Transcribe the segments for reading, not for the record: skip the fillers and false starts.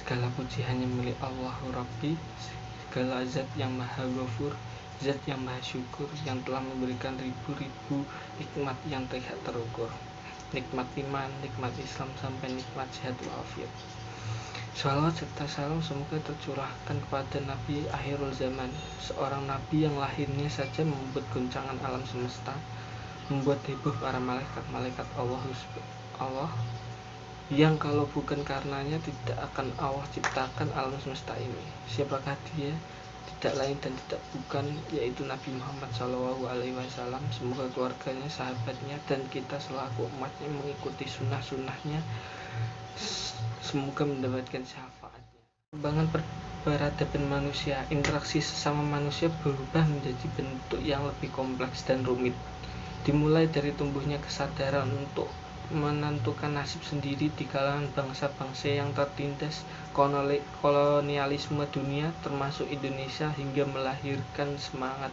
Segala puji hanya milik Allahu Rabbi, segala zat yang maha ghafur, zat yang maha syukur, yang telah memberikan ribu-ribu nikmat yang tidak terukur. Nikmat iman, nikmat Islam, sampai nikmat sehat walafiat. Shalawat serta salam semoga tercurahkan kepada Nabi akhirul zaman, seorang Nabi yang lahirnya saja membuat goncangan alam semesta, membuat heboh para malaikat Allah yang kalau bukan karenanya tidak akan Allah ciptakan alam semesta ini. Siapakah dia? Tidak lain dan tidak bukan, yaitu Nabi Muhammad SAW. Semoga keluarganya, sahabatnya, dan kita selaku umatnya mengikuti sunnah-sunnahnya. Semoga mendapatkan syafaatnya. Perkembangan peradaban manusia, interaksi sesama manusia berubah menjadi bentuk yang lebih kompleks dan rumit. Dimulai dari tumbuhnya kesadaran untuk menentukan nasib sendiri di kalangan bangsa-bangsa yang tertindas kolonialisme dunia, termasuk Indonesia, hingga melahirkan semangat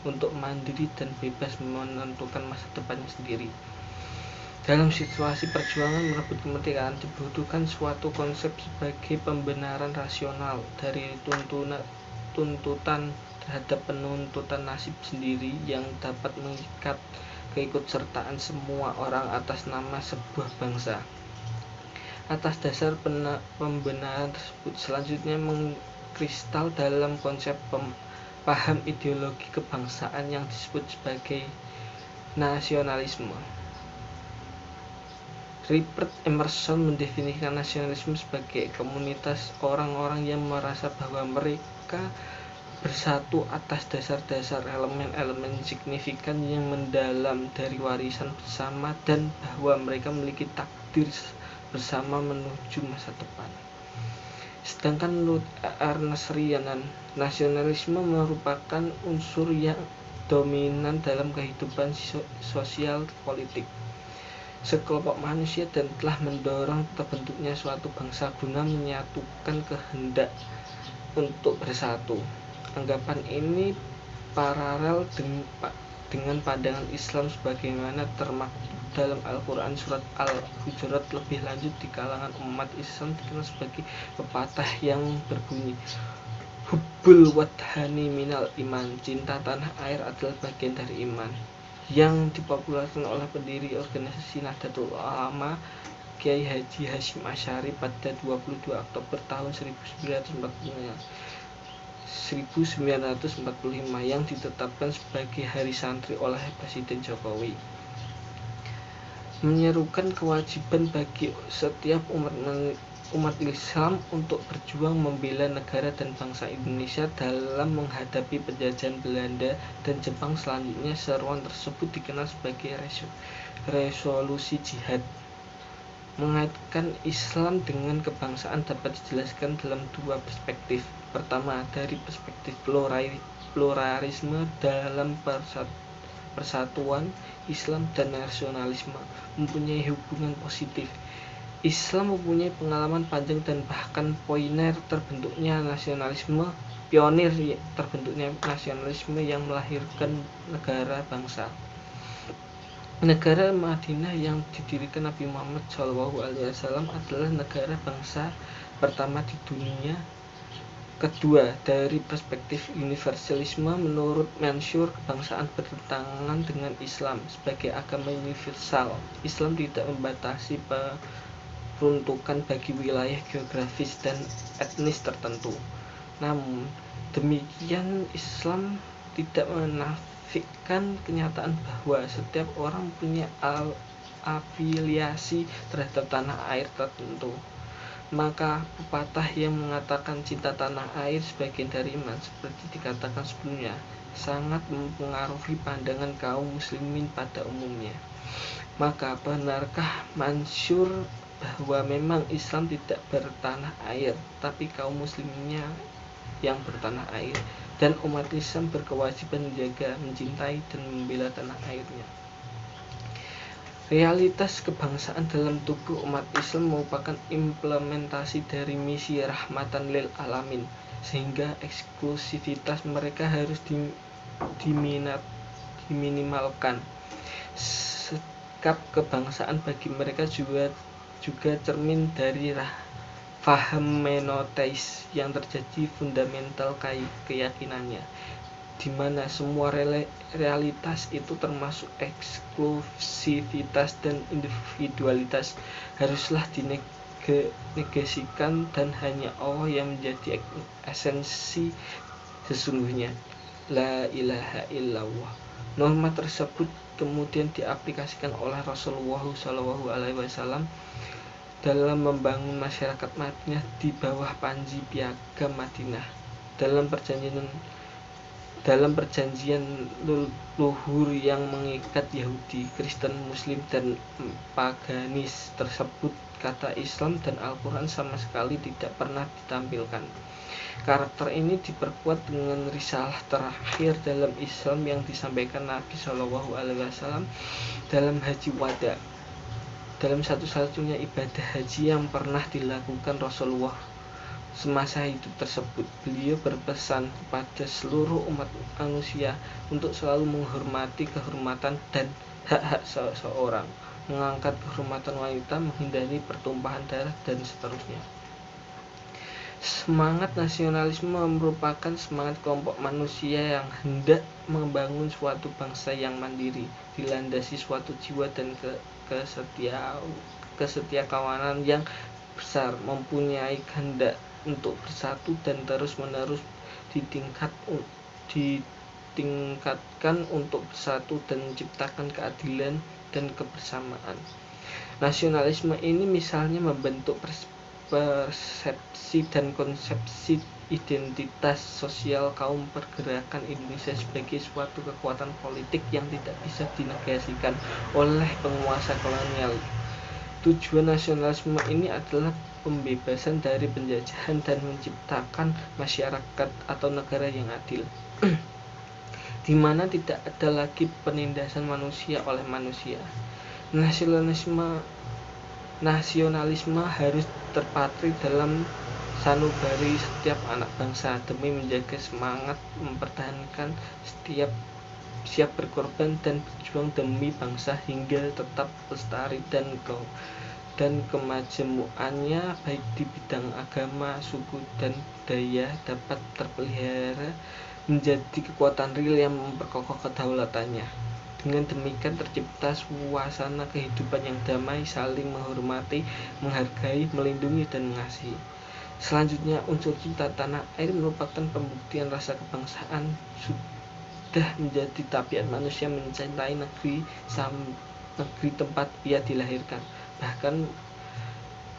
untuk mandiri dan bebas menentukan masa depannya sendiri. Dalam situasi perjuangan merebut kemerdekaan dibutuhkan suatu konsep sebagai pembenaran rasional dari tuntutan terhadap penuntutan nasib sendiri yang dapat mengikat keikutsertaan semua orang atas nama sebuah bangsa. Atas dasar pembenaran tersebut, selanjutnya mengkristal dalam konsep paham ideologi kebangsaan yang disebut sebagai nasionalisme. Rupert Emerson mendefinisikan nasionalisme sebagai komunitas orang-orang yang merasa bahwa mereka bersatu atas dasar-dasar elemen-elemen signifikan yang mendalam dari warisan bersama, dan bahwa mereka memiliki takdir bersama menuju masa depan. Sedangkan menurut Ernest Renan, nasionalisme merupakan unsur yang dominan dalam kehidupan sosial politik sekelompok manusia dan telah mendorong terbentuknya suatu bangsa guna menyatukan kehendak untuk bersatu. Anggapan ini paralel dengan pandangan Islam sebagaimana termaktub dalam Al-Quran surat Al-Hujurat. Lebih lanjut, di kalangan umat Islam dikenal sebagai pepatah yang berbunyi, hubbul wadhani minal iman, cinta tanah air adalah bagian dari iman, yang dipopulerkan oleh pendiri organisasi Nahdlatul Ulama Kiai Haji Hasyim Asy'ari pada 22 Oktober tahun 1945 yang ditetapkan sebagai Hari Santri oleh Presiden Jokowi. Menyerukan kewajiban bagi setiap umat Islam untuk berjuang membela negara dan bangsa Indonesia dalam menghadapi penjajahan Belanda dan Jepang selanjutnya. Seruan tersebut dikenal sebagai resolusi jihad. Mengaitkan Islam dengan kebangsaan dapat dijelaskan dalam dua perspektif. Pertama, dari perspektif pluralisme dalam persatuan, Islam dan nasionalisme mempunyai hubungan positif. Islam mempunyai pengalaman panjang dan bahkan pionir terbentuknya nasionalisme yang melahirkan negara bangsa. Negara Madinah yang didirikan Nabi Muhammad SAW adalah negara bangsa pertama di dunia. Kedua, dari perspektif universalisme, menurut Mansur, kebangsaan bertentangan dengan Islam sebagai agama universal. Islam tidak membatasi peruntukan bagi wilayah geografis dan etnis tertentu. Namun demikian, Islam tidak menafikan kenyataan bahwa setiap orang punya afiliasi terhadap tanah air tertentu. Maka pepatah yang mengatakan cinta tanah air sebagian dari iman, seperti dikatakan sebelumnya, sangat mempengaruhi pandangan kaum muslimin pada umumnya. Maka benarkah Mansur bahwa memang Islam tidak bertanah air, tapi kaum muslimnya yang bertanah air, dan umat Islam berkewajiban menjaga, mencintai, dan membela tanah airnya? Realitas kebangsaan dalam tubuh umat Islam merupakan implementasi dari misi rahmatan lil alamin, sehingga eksklusivitas mereka harus diminimalkan. Sikap kebangsaan bagi mereka juga cermin dari faham monoteis yang terjadi fundamental keyakinannya, di mana semua realitas itu termasuk eksklusivitas dan individualitas haruslah dinegasikan dan hanya Allah yang menjadi esensi sesungguhnya. La ilaha illallah. Norma tersebut kemudian diaplikasikan oleh Rasulullah SAW dalam membangun masyarakat Madinah di bawah panji piagam Madinah. Dalam perjanjian luhur yang mengikat Yahudi, Kristen, Muslim, dan paganis tersebut, kata Islam dan Al-Quran sama sekali tidak pernah ditampilkan. Karakter ini diperkuat dengan risalah terakhir dalam Islam yang disampaikan Nabi SAW dalam Haji Wada, dalam satu-satunya ibadah haji yang pernah dilakukan Rasulullah semasa hidup tersebut. Beliau berpesan kepada seluruh umat manusia untuk selalu menghormati kehormatan dan hak-hak seseorang, mengangkat kehormatan wanita, menghindari pertumpahan darah, dan seterusnya. Semangat nasionalisme merupakan semangat kelompok manusia yang hendak membangun suatu bangsa yang mandiri, dilandasi suatu jiwa dan kesetiakawanan yang besar, mempunyai kehendak untuk bersatu dan terus-menerus ditingkatkan untuk bersatu dan menciptakan keadilan dan kebersamaan. Nasionalisme ini misalnya membentuk persepsi dan konsepsi identitas sosial kaum pergerakan Indonesia sebagai suatu kekuatan politik yang tidak bisa dinegasikan oleh penguasa kolonial. Tujuan nasionalisme ini adalah pembebasan dari penjajahan dan menciptakan masyarakat atau negara yang adil, di mana tidak ada lagi penindasan manusia oleh manusia. Nasionalisme harus terpatri dalam sanubari setiap anak bangsa demi menjaga semangat mempertahankan siap berkorban dan berjuang demi bangsa hingga tetap lestari dan kemajemukannya baik di bidang agama, suku, dan budaya dapat terpelihara menjadi kekuatan real yang memperkokoh kedaulatannya. Dengan demikian tercipta suasana kehidupan yang damai, saling menghormati, menghargai, melindungi, dan mengasihi. Selanjutnya, unsur cinta tanah air merupakan pembuktian rasa kebangsaan sudah menjadi tabiat manusia mencintai negeri tempat ia dilahirkan. Bahkan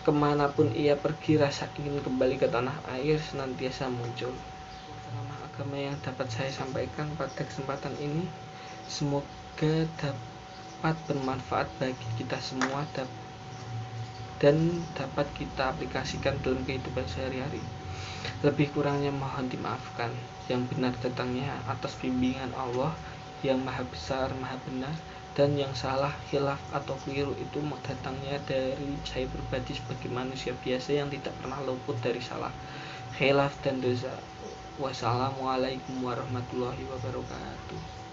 kemanapun ia pergi, rasa ingin kembali ke tanah air senantiasa muncul. Selama agama yang dapat saya sampaikan pada kesempatan ini, semoga dapat bermanfaat bagi kita semua dan dapat kita aplikasikan dalam kehidupan sehari-hari. Lebih kurangnya mohon dimaafkan. Yang benar datangnya atas bimbingan Allah yang maha besar, maha benar, dan yang salah, khilaf, atau keliru itu datangnya dari saya pribadi sebagai manusia biasa yang tidak pernah luput dari salah, khilaf, dan dosa. Wassalamualaikum warahmatullahi wabarakatuh.